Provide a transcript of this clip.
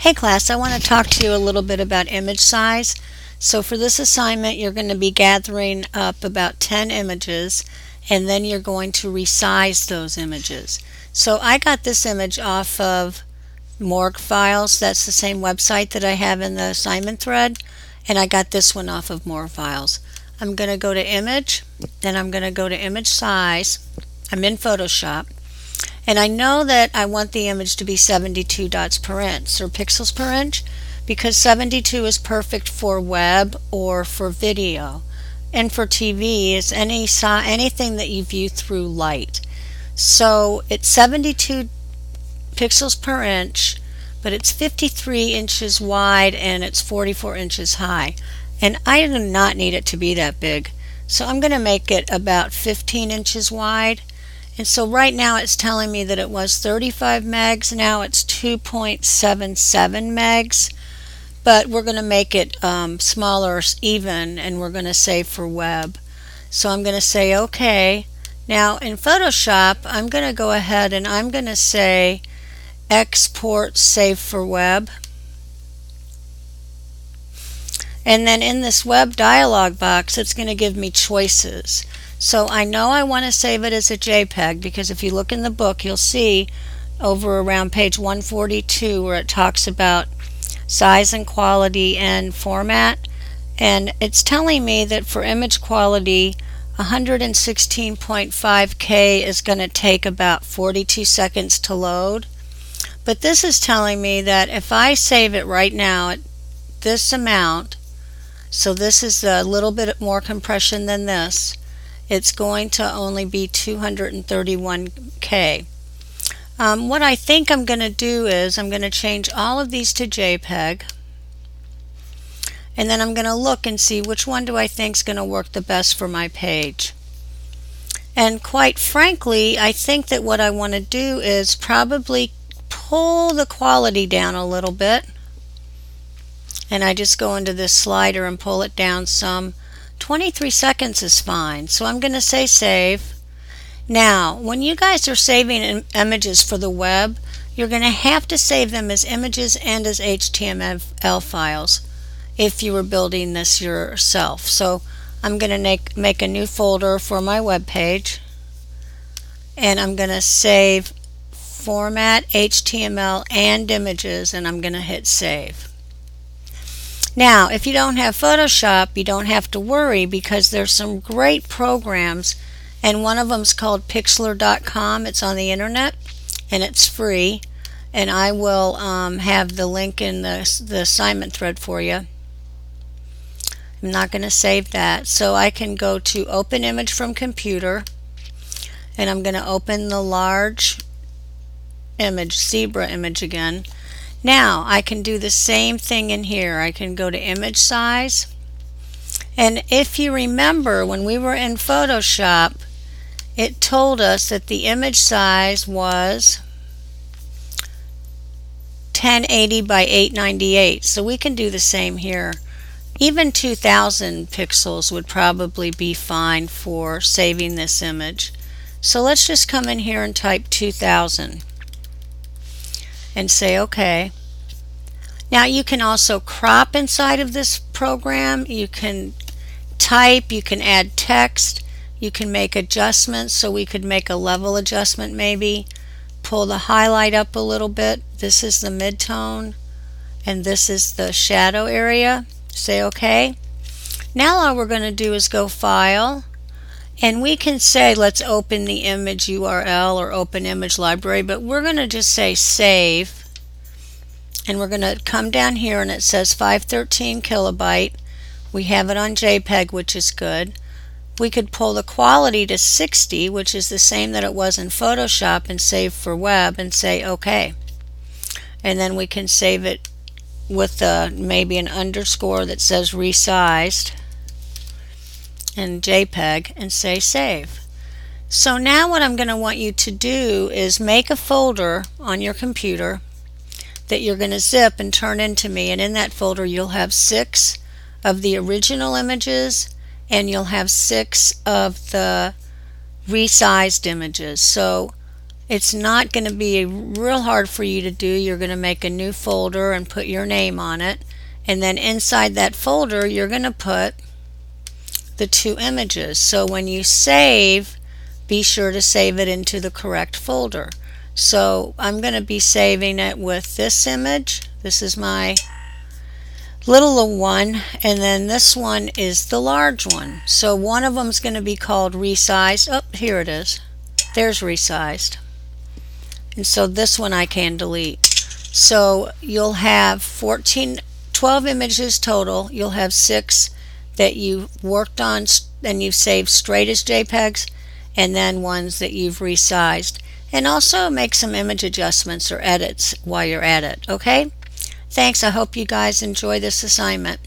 Hey class, I want to talk to you a little bit about image size. So for this assignment, you're going to be gathering up about 10 images and then you're going to resize those images. So I got this image off of Morgue Files. That's the same website that I have in the assignment thread, and I got this one off of Morgue Files. I'm going to go to Image, then I'm going to go to Image Size. I'm in Photoshop. And I know that I want the image to be 72 dots per inch or pixels per inch because 72 is perfect for web or for video. And for TV is anything that you view through light. So it's 72 pixels per inch, but it's 53 inches wide and it's 44 inches high. And I do not need it to be that big. So I'm going to make it about 15 inches wide. And so right now it's telling me that it was 35 megs. Now it's 2.77 megs. But we're going to make it smaller even, and we're going to save for web. So I'm going to say OK. Now in Photoshop, I'm going to go ahead and I'm going to say export save for web. And then in this web dialog box, it's going to give me choices. So I know I want to save it as a JPEG because if you look in the book, you'll see over around page 142 where it talks about size and quality and format. And it's telling me that for image quality, 116.5K is going to take about 42 seconds to load. But this is telling me that if I save it right now at this amount, so this is a little bit more compression than this, it's going to only be 231K. What I think I'm going to do is I'm going to change all of these to JPEG, and then I'm going to look and see which one do I think is going to work the best for my page. And quite frankly, I think that what I want to do is probably pull the quality down a little bit, and I just go into this slider and pull it down some. 23 seconds is fine, so I'm going to say save. Now, when you guys are saving images for the web, you're going to have to save them as images and as HTML files if you were building this yourself. So I'm going to make a new folder for my web page, and I'm going to save format, HTML, and images, and I'm going to hit save. Now, if you don't have Photoshop, you don't have to worry because there's some great programs, and one of them is called Pixlr.com. It's on the internet, and it's free, and I will have the link in the assignment thread for you. I'm not going to save that, so I can go to Open Image from Computer, and I'm going to open the large image, zebra image again. Now I can do the same thing in here. I can go to image size, and if you remember when we were in Photoshop, it told us that the image size was 1080 by 898, so we can do the same here. Even 2000 pixels would probably be fine for saving this image. So let's just come in here and type 2000 and say OK. Now you can also crop inside of this program. You can type, you can add text, you can make adjustments. So we could make a level adjustment maybe, pull the highlight up a little bit. This is the midtone and this is the shadow area. Say OK. Now all we're going to do is go File, and we can say let's open the image URL or open image library, but we're going to just say save, and we're going to come down here and it says 513 kilobyte. We have it on JPEG, which is good. We could pull the quality to 60, which is the same that it was in Photoshop, and save for web and say OK. And then we can save it with maybe an underscore that says resized and JPEG and say save. So now what I'm going to want you to do is make a folder on your computer that you're going to zip and turn into me, and in that folder you'll have 6 of the original images and you'll have 6 of the resized images. So It's not going to be real hard for you to do. You're going to make a new folder and put your name on it. And then inside that folder, you're going to put the two images. So when you save, be sure to save it into the correct folder. So I'm going to be saving it with this image. This is my little one, and then this one is the large one. So one of them is going to be called resized. Oh, here it is. There's resized. And so this one I can delete. So you'll have 12 images total. You'll have 6 that you worked on and you've saved straight as JPEGs, and then ones that you've resized. And also make some image adjustments or edits while you're at it. Okay? Thanks. I hope you guys enjoy this assignment.